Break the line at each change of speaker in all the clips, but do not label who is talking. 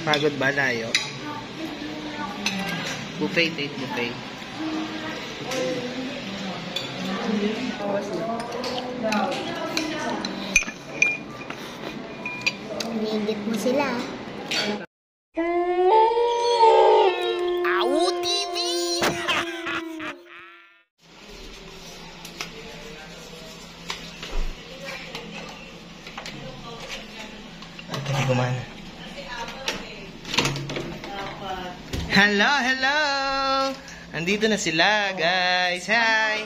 Pagod ba tayo? Buffet, date buffet.
Minigit mo sila.
Awu TV! Hindi kumana. Hello, hello! Andito na sila, guys. Hi!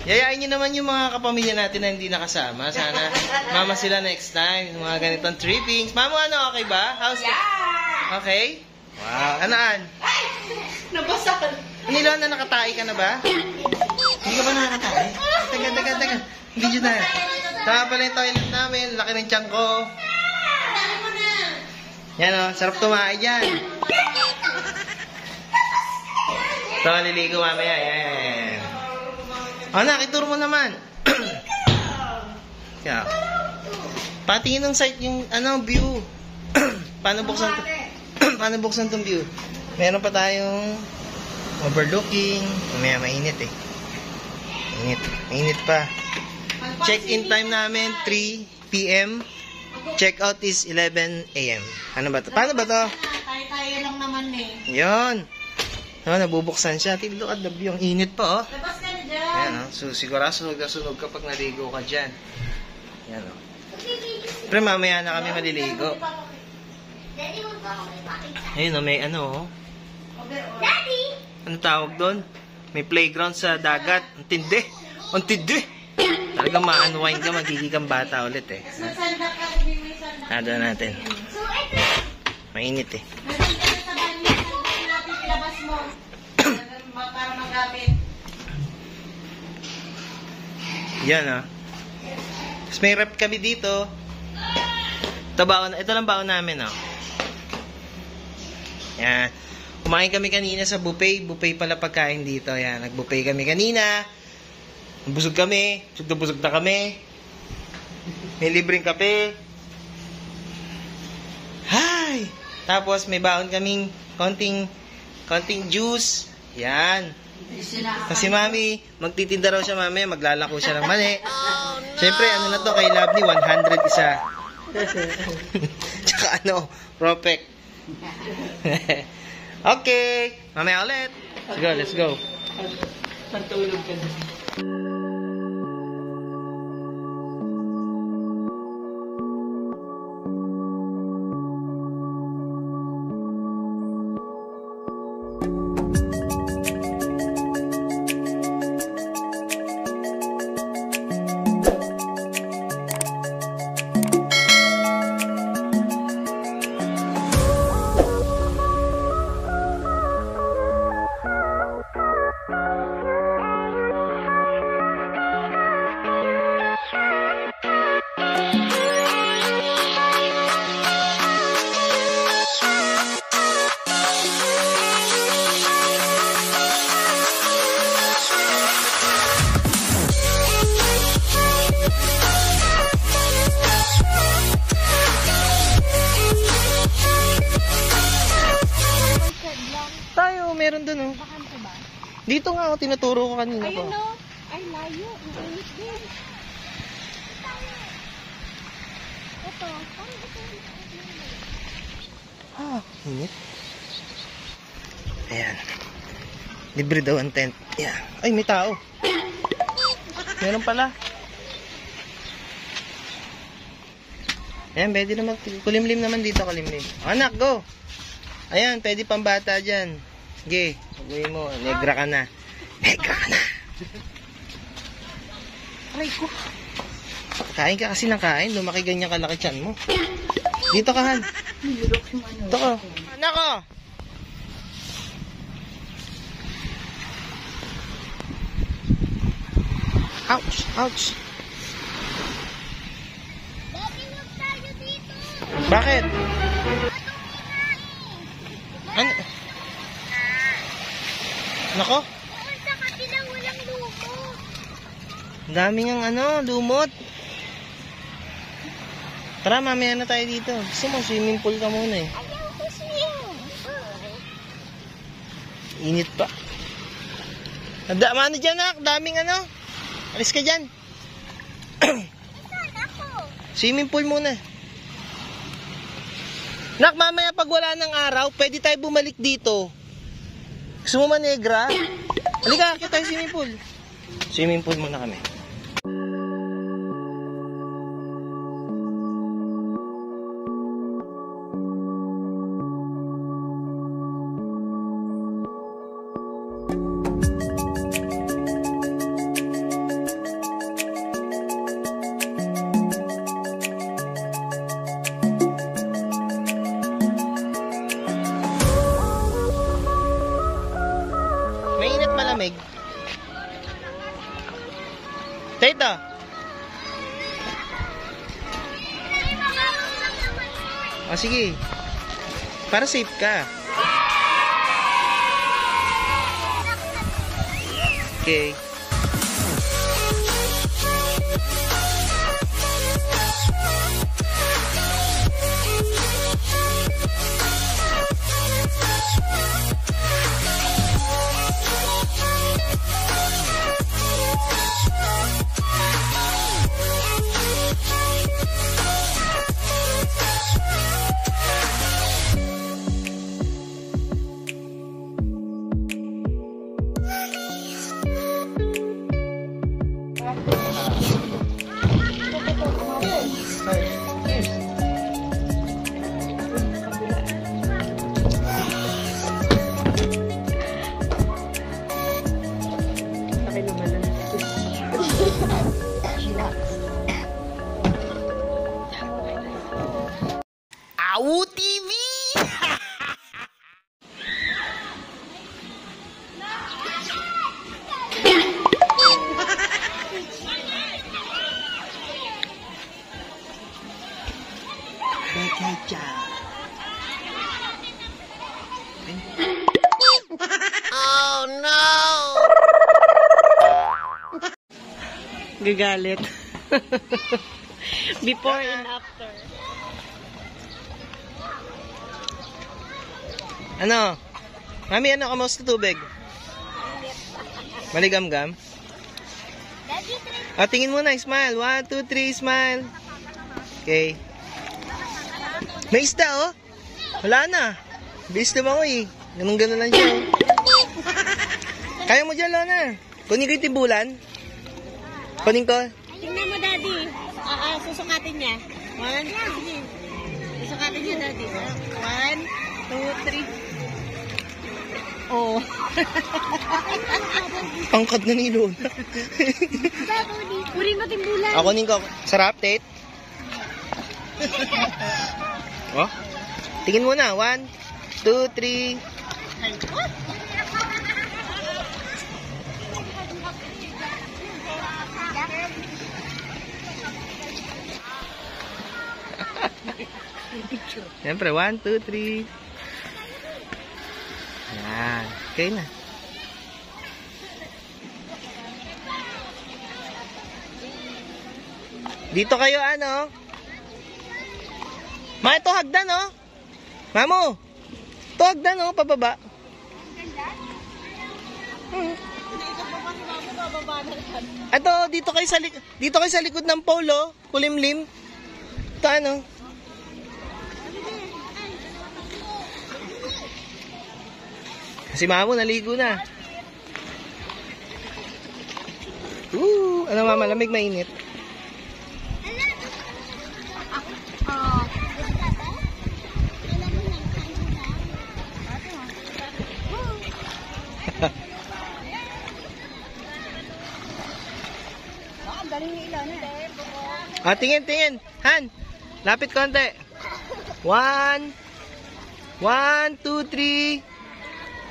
Yayain nyo naman yung mga kapamilya natin na hindi nakasama. Sana mama sila next time. Yung mga ganitong trippings. Mamo, ano, okay ba? How's it? Okay? Wow. Anaan?
Nabasakan.
Nilo, na nakatae ka na ba? Hindi ka ba nakatae? Taga. Video na. Tama pala yung toilet namin. Laki ng tiyan ko. Yan o, sarap tumae dyan. Ito, liligo mamaya. Yan. O, nakituro mo naman. Kaya, patingin ng site yung, view. Paano buksan tong view? Meron pa tayong overlooking. Mamaya mainit eh. Mainit pa. Check-in time namin, 3 p.m. Check-out is 11 a.m. Ano ba to? Paano ba to?
Tayo lang naman eh.
Yun. So, nabubuksan siya. Look at the view. Ang init pa, oh.
Labas ka na dyan.
Ayan, oh. So, siguro sunog na sunog kapag naligo ka dyan. Ayan, oh. Pero mamaya na kami maliligo.
Daddy, huwag ba ako ipakita?
Ayun, oh, may ano, oh.
Daddy!
Ano tawag doon? May playground sa dagat. Ang tindi. Ang tindi. Talagang ma-unwind ka, magiging kang bata ulit, eh.
Sasanda ka, may sanda.
Nado natin.
So, ito.
Mainit, eh.
Nandito ka sa banyo, natin ilabas mo. Para magamit.
Yan, ah. Tapos may rep kami dito. Ito lang baon namin, oh. Yan. Kumain kami kanina sa buffet. Buffet pala pagkain dito. Yan. Nag-buffet kami kanina. Busog kami. Busog na kami. May libreng kape. Hi! Tapos may baon kaming konting juice. Yan. Kasi mami, magtitinda raw siya mami. Maglalako siya ng mani. Siyempre, ano na to kay Lovely? 100 isa. Tsaka ano, Propek. Okay. Mamaya ulit. Let's go.
Pantulog ka na.
Meron dun, oh.
Bakante ba?
Dito nga, oh, tinuturo ko kanina
Ayun,
po.
no? Ay, layo. Ang init din. Ito. Paano ito?
Init. Ayan. Libre daw ang tent. Ayan. Ay, may tao. Meron pala. Ayan, pwede naman. Kulimlim naman dito, kulimlim. Anak, go! Ayan, pwede pang bata dyan. Sige, sabihin mo, negra ka na. Negra ka na. Aray ko. Kain ka kasi ng kain, lumaki ganyan kalaki tiyan mo. Dito ka, Han. Dito ka. Anak ko. Ouch, ouch.
Daddy, huwag tayo dito.
Bakit? Ano? Nako?
Doon sa kabilang walang lumo.
Dami ng lumot. Tara, mamaya na tayo dito. Gusto mo, swimming pool ka muna eh.
Ayaw,
Init pa. Ano dyan, nak? Daming ano. Alis ka dyan.
Saan ako?
Swimming pool muna. Nak, mamaya pag wala ng araw, pwede tayo bumalik dito. Gusto mo manegra? Halika, akit tayo swimming pool. Swimming pool muna kami. Mainit malamig. Tito. O sige. Para safe ka. Okay. Awu TV! Oh no!
Gagalit. Before and after.
Ano? Mami, ano kamusta tubig? Maligam-gam?
Daddy, try.
Tingin muna, smile. 1, 2, 3, smile. Okay. May isda, oh. Wala na. Bilis naman ako, eh. Ganun-ganun lang siya, oh. Kaya mo dyan, Lona. Kunin ko yung timbulan. Kunin ko.
Tingnan mo, Daddy. Susukatin niya. 1, sige. Susukatin niya, Daddy. 1, 2, 3. Oh.
Pangkad na ni Lona.
Kunin mo timbulan.
Kunin ko. Sarap, Tate. Oh. Tingin muna. 1, 2, 3. Siyempre, 1, 2, 3. Ayan. Okay na. Dito kayo, ano? Ma, ito hagdan, oh. Mamo. Ito hagdan, oh, pababa. Ito, dito kayo sa likod ng polo, kulimlim. Ito, ano? Si Mamo, naligo na. Ano ma, malamig, mainit. Tingin. Han, lapit konti. 1, 2, 3.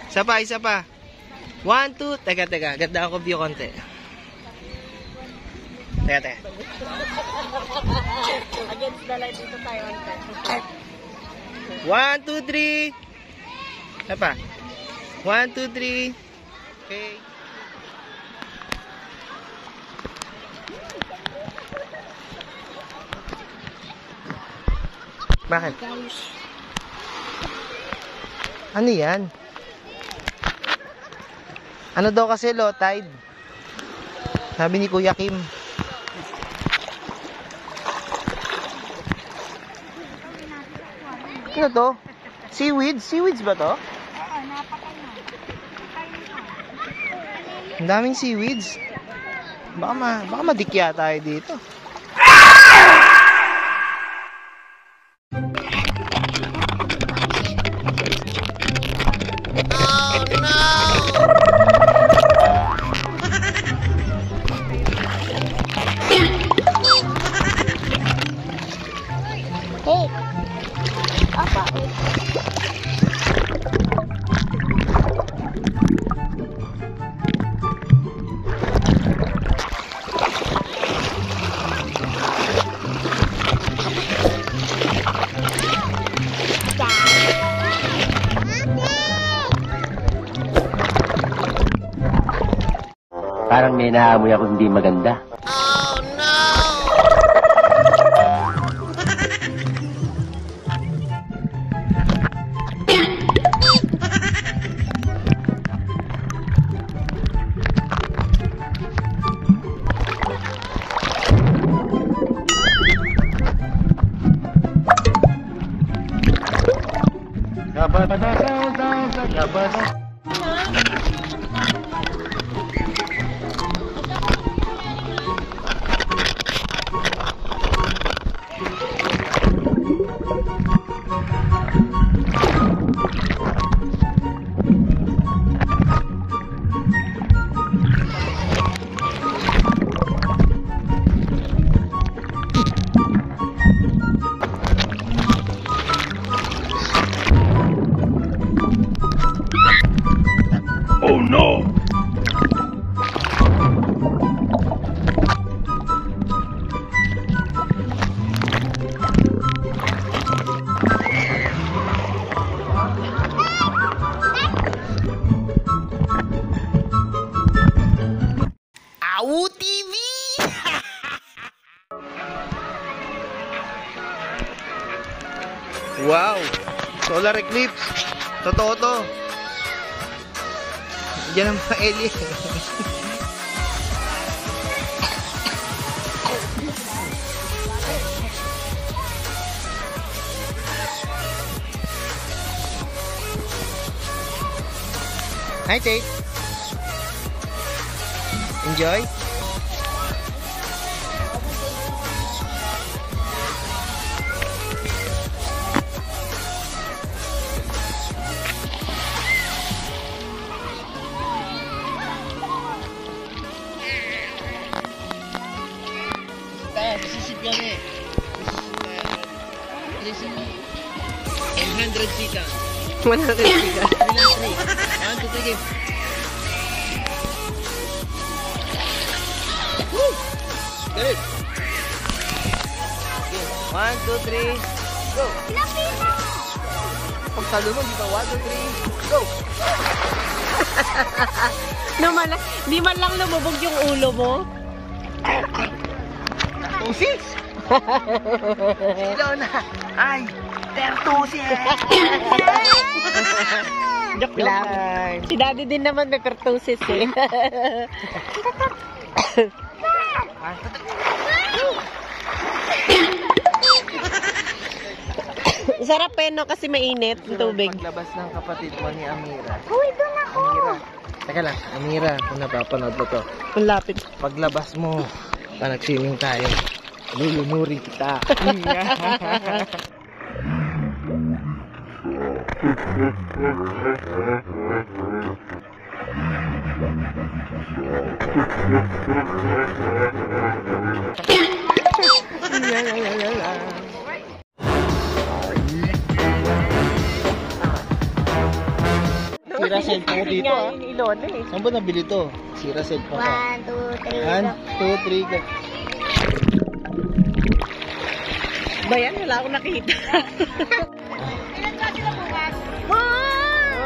Isa pa. 1, 2. Teka. Ganda ako view konti. Teka.
Against the light dito tayo.
1, 2, 3. Isa pa. 1, 2, 3. Okay. Bakit? Ano yan? Ano daw kasi low tide? Sabi ni Kuya Kim. Ano to? Seaweeds? Seaweeds ba to?
Oo, napakay na.
Ang daming seaweeds. Baka madikya tayo dito.
Hey. Apa?
Parang may naamoy ako hindi maganda.
Awu TV! Wow! Solar eclipse! Totoo to! Diyan ang pa-alien. Hi, Tate! Enjoy? Sisid kami. 100 sika. 100 sika. 1, 2, 3 game. Woo! Good. 1, 2, 3, go! Pag talo mo, di ba? 1, 2, 3, go!
Di man lang lumubog yung ulo mo.
Tusis! Silo na! Ay! Tertusis!
Joke lang. Si Daddy din naman may pertussis eh. Sarap eh, no? Kasi mainit yung tubig.
Paglabas ng kapatid mo ni Amira.
Uy, doon ako.
Amira. Teka lang, Amira, kung napapanood mo to.
Ang lapit.
Paglabas mo, pa nag-swimming tayo, lulunurin kita. Sira cellphone ko dito ah.
Ilon eh.
Saan ba nabili to? Sira cellphone ko.
1, 2, 3,
1, 2, 3, go.
Ba yan? Wala akong nakita.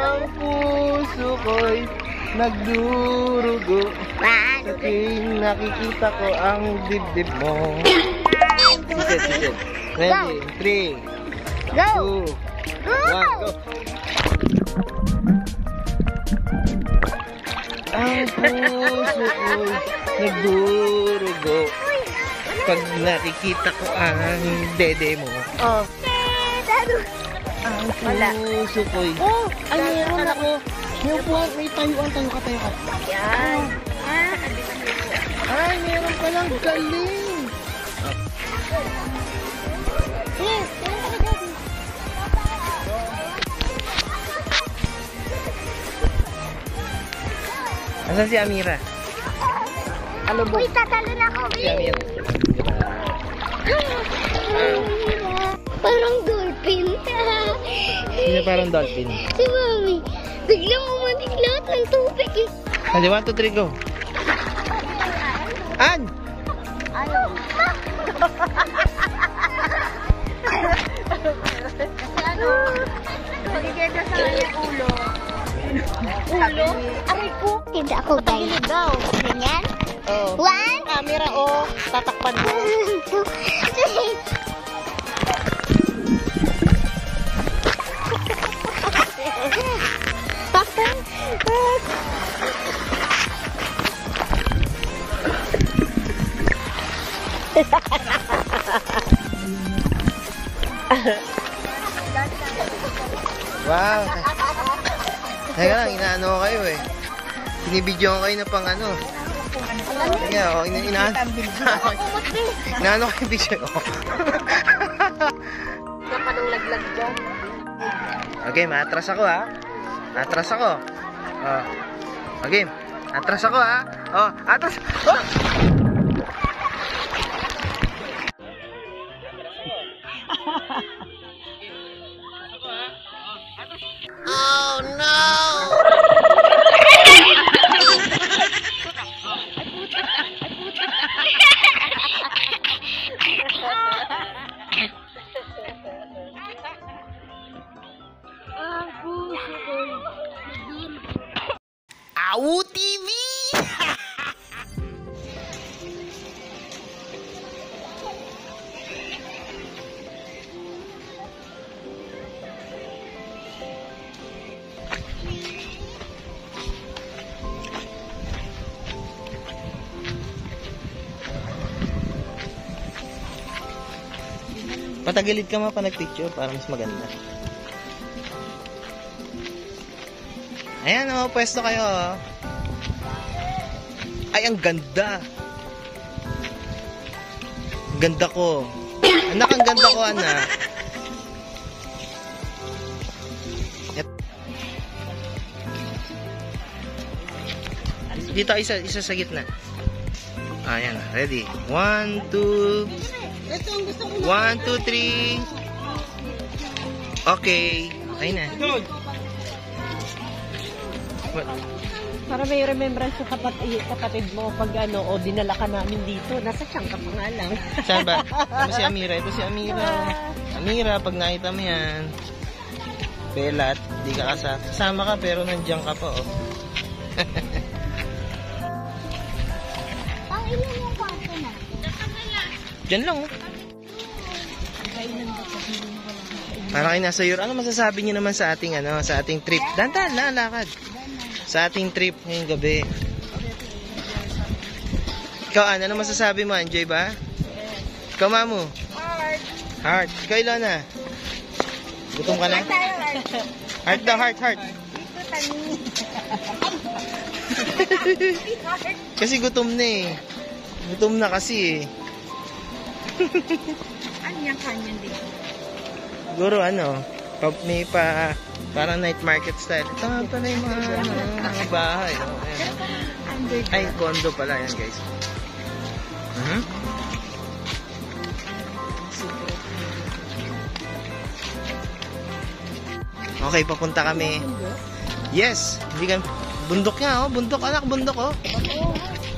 Ang puso ko'y nagdurugo. Sa tuwing nakikita ko ang dibdib mo. Sisid. Ready? 3,
Go!
2, 1, go! Ang puso ko'y nagdurugo pag nakikita ko ang dede mo.
Oh.
Ang
Wala.
puso ko'y...
Oh,
Ay, meron ako. May upuan, may tayuan, tayo ka.
yan.
Ay, meron palang galing.
Yes,
Asan si Amira?
ano ba? Uy, tatalo na ako,
Si Amira.
Parang dolphin.
Sino parang dolphin?
Si Mami. Biglang umatik lahat ng tubig eh.
Hadi, 1, 2, 3, go. An!
Ayaw. Ano? Magigeda sa kanya ulo. Ulo? Aray ko. Hindi ako guys. Go. Ganyan?
Oh.
One.
Camera, oh. Tatakpan mo.
Two. Three.
Wow. Teka lang, inaano ko kayo eh. Binibidyoan kayo na pang ano. Teka, oh, inaano kayo video ko.
Napanong laglag dyan.
Okay, maatras ako ha. Atras ako. Oh. Okay, atras ako ha. Oh, atras. Oh! Oh no! Awu TV! Patagilid ka pa nag-picture para mas maganda. Ayan o, pwesto kayo o. Ay, ang ganda. Ganda ko. Anak, ang ganda ko, anak. Yep. Dito, isa sa gitna. Ayan, ready. 1, 2... 1, 2, 3. Okay. Okay na.
Para may remembrance sa kapatid mo pag ano, o dinala ka namin dito. Nasa siyang ka pa nga lang.
Saan ba? Ito si Amira. Ito si Amira. Amira, pag nakita mo yan. Belat, di ka kasama ka pero nandiyan ka pa, oh.
Ang ilan yung kwarto na?
Diyan lang, oh. Para kayo nasa Europe. Ano masasabi niyo naman sa ating sa ating trip? Dandan na lakad. Sa ating trip ngayong gabi. Ikaw, ano masasabi mo? Enjoy ba? Ikaw, Mamu? Heart. Ikaw, Ilona? Gutom ka na? Heart daw, heart. Kasi gutom na eh. Gutom na kasi eh.
Ano yung kanyan dito?
Siguro may parang night market style. Ito nga pala yung mga bahay. Oh. Ay, condo pala yan, guys. Okay, papunta kami. Yes! Bundok nga, oh. Bundok, anak, bundok, oh.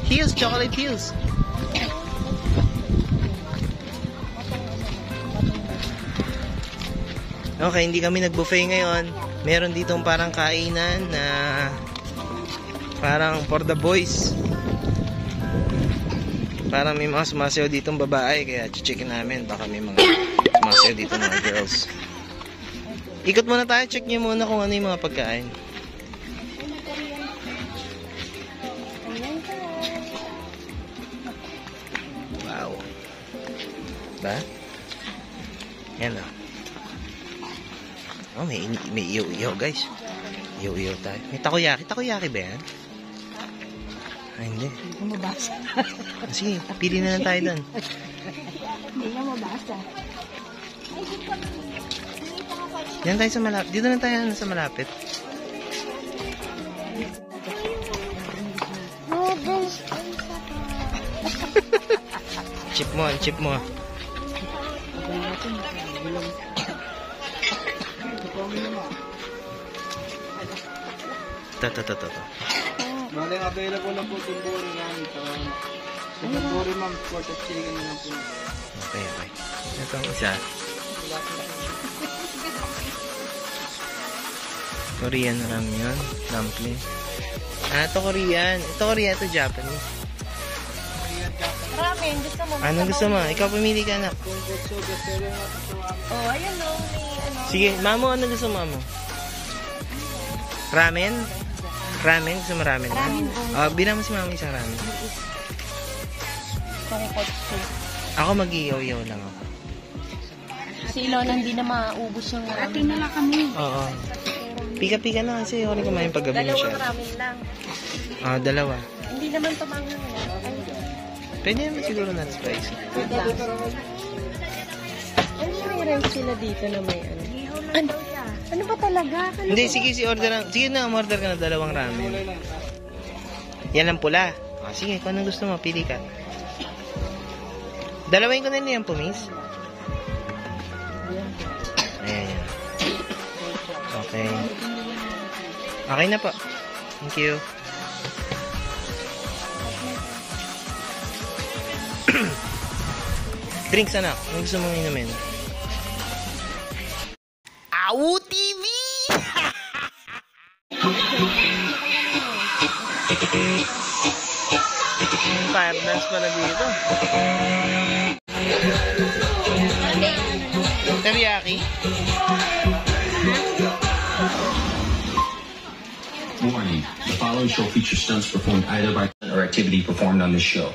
Hills, chocolate hills. Okay, hindi kami nag-buffet ngayon. Meron ditong parang kainan na parang for the boys. Parang may mga sumasayaw ditong babae, kaya checkin namin. Baka may mga sumasayaw dito mga girls. Ikot muna tayo, check nyo muna kung ano yung mga pagkain. Ba? Yan o. Oh, may iyo-iyo guys. Iyo-iyo tayo. May takoyaki. Takoyaki ba yan? Ay, hindi.
Hindi ko mabasa.
Sige, pili na lang tayo doon.
Hindi niya mabasa.
Yan tayo sa malapit. Dito na tayo sa malapit.
Noodles.
Chip mo, chip mo. Ito.
Bale, available lang po tumbori namin. So, tumbori ma'am, quart of chicken na lang po.
Okay. Ito ang isa. Korean ramyun. Dumpling. Ito Korean. Ito Japanese.
Ramen, gusto mo?
Anong gusto mo? Ikaw pumili ka, anak.
So, bestseller na po sa amin.
Oh, ayan o. May ano.
Sige, mamo, ano gusto mo, mamo? Ramen? Ramen? Gusto mo ramen? Bilang mo si mama isang ramen.
Tonkotsu.
Ako mag-iyaw-iyaw lang ako.
Si Ilona hindi na maubos yung ramen.
Atin na lang kami.
Oo. Pika-pika na kasi ako rin kumain paggabi na siya.
Dalawang ramen lang.
Dalawa.
Hindi naman tumangang na.
Pwede naman siguro na spicy.
Pwede. Ano may rice sila dito na may ano?
Ano ba talaga?
Hindi, sige, sige na, umorder ka na dalawang ramen. Yan ang pula. Sige, kung anong gusto mo, pili ka. Dalawain ko na niyan po, miss. Ayan. Okay. Okay na po. Thank you. Drinks, anak. Ano gusto mong inumin? Awu TV! Fire dance pala dito. Teriyaki?
Warning, the following show features stunts performed either by or activity performed on this show.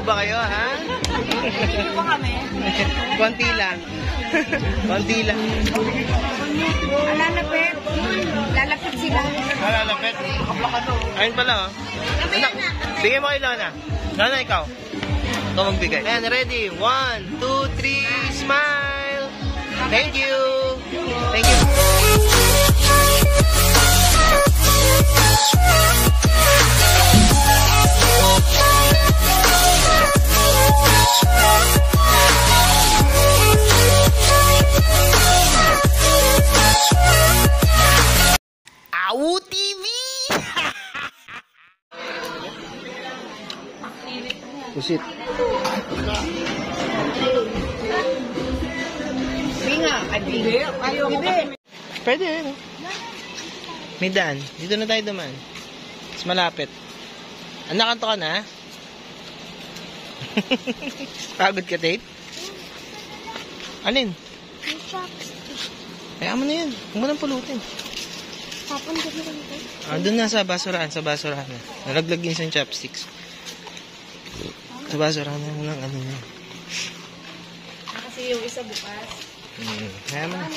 Ba kayo, ha?
Hindi po kami.
Konti lang. Konti lang.
Lalapit. Lalapit sila.
Lalapit. Ayun pala, oh. Anak, bigay mo kay Lona. Lona, ikaw. Ito magbigay. Ayan, ready? 1, 2, 3, smile! Thank you! Thank you! Awu TV!
Pusit.
Pwede, no? May daan. Dito na tayo dumaan. Mas malapit. Nakanto ka na? Pagod ka, Tate? Alin?
Yung chopstick.
Kaya mo na yun. Huwag mo nang pulutin.
Tapon ko rin ito.
Doon na sa basurahan. Sa basurahan na. Nalaglag yun sa chopsticks. Sa basurahan na lang ano na.
Kasi yung isa bukas.
Kaya mo na.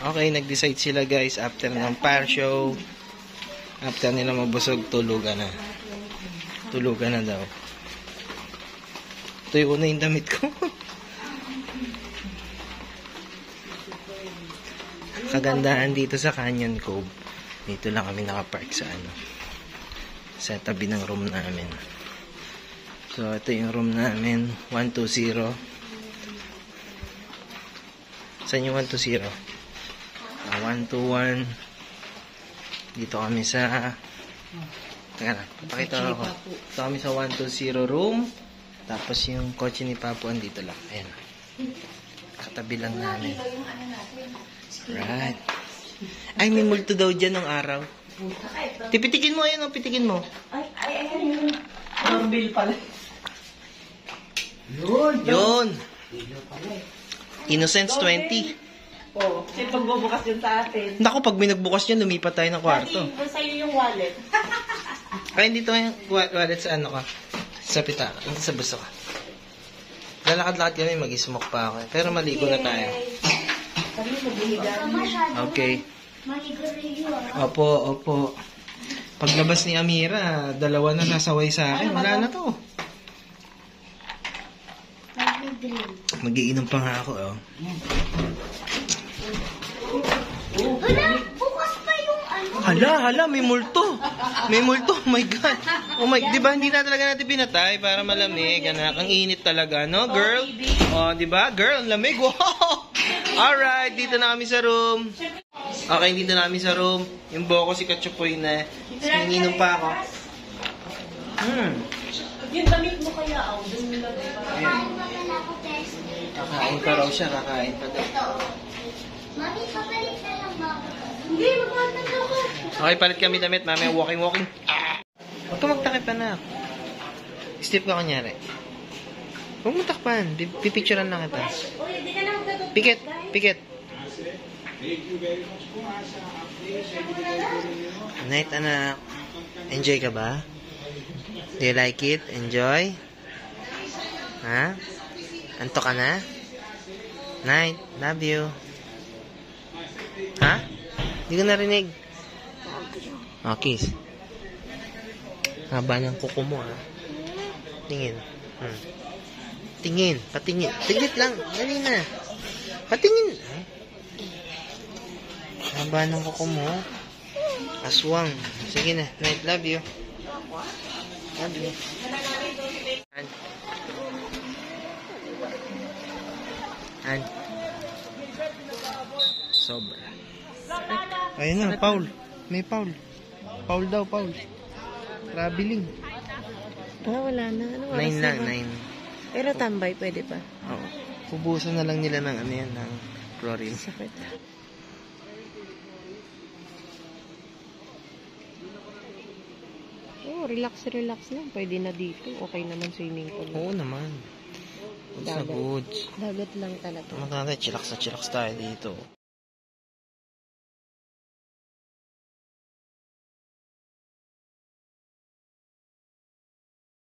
Okay, nag-decide sila guys after ng fire show. After nila mabusog, tulugan na. Tulugan na daw. Tuyo ko na yung damit ko. Kagandahan dito sa Canyon Cove. Dito lang kami nakapark sa ano. Sa tabi ng room namin. So, ito yung room namin. 120. Saan yung 120? 121. Dito kami sa... Teka na, papakita ko. Dito kami sa 120 room. Tapos yung kotse ni Papu andito lang. Ayan. Katabi lang namin. Right. Ay, may multo daw dyan ng araw. Tipitikin mo, ayan o, pitikin mo.
Doorbell pala.
Yun. Innocence 20.
Oo. Kasi pagbubukas yun sa atin.
Naku, pag may nagbukas yan, lumipat tayo ng kwarto.
Dati, sa'yo yung wallet.
Kaya dito yung wallet sa ano ka? Sa pitaka. Hindi sa buso ka. Lalakad-lakad kami, mag-smoke pa ako. Pero maligo na tayo.
Kami maghihiga.
Okay.
Manigarilyo
Opo. Paglabas ni Amira, dalawa na nasaway sa akin. Wala na to. Magiinom pa nga ako, oh.
Wala, bukas pa yung ano.
Hala, may multo. May multo, oh my God. Oh my, di ba hindi na talaga natin pinatay para malamig, anak. Ang init talaga, no, girl? Oh, di ba? Girl, ang lamig. Wow! Alright, dito na kami sa room. Okay, dito na kami sa room. Yung buhok ko si Kachupoy na. Sininom pa ako.
Yung damit mo kaya, doon nila.
Ayan. Kakain pa raw siya, kakain pa daw.
Mami, pabalik na lang ba? Hindi, magpapag ako.
Okay, palit kami damit. Mamaya walking. Huwag ka magtakip pa na. Step ka kunyari. Huwag mo takpan. Pipicturean lang kita.
Uy, hindi ka na magtutupid.
Pikit. Night, anak. Enjoy ka ba? Do you like it? Enjoy? Ha? Antok ka na? Night, love you. Ha? Hindi ko narinig. Oh, kiss. Haba ng kuko mo, ha? Tingin. Tingin. Patingin. Tigit lang. Dali na. Patingin. Ay. Haba ng kuko mo. Aswang. Sige na. Night, love you. Love you. And sobra. Ayun na, Paul. May Paul. Paul daw, Paul. Traveling.
Wala na. Ano
9 lang, 9.
Pero tambay, pwede pa.
Oo. Pubusan na lang nila ng ano yan, ng chlorine.
Sakit. Relax lang. Pwede na dito. Okay naman swimming pool.
Oo naman. Sa goods.
Dagat lang talaga.
Chillax tayo dito.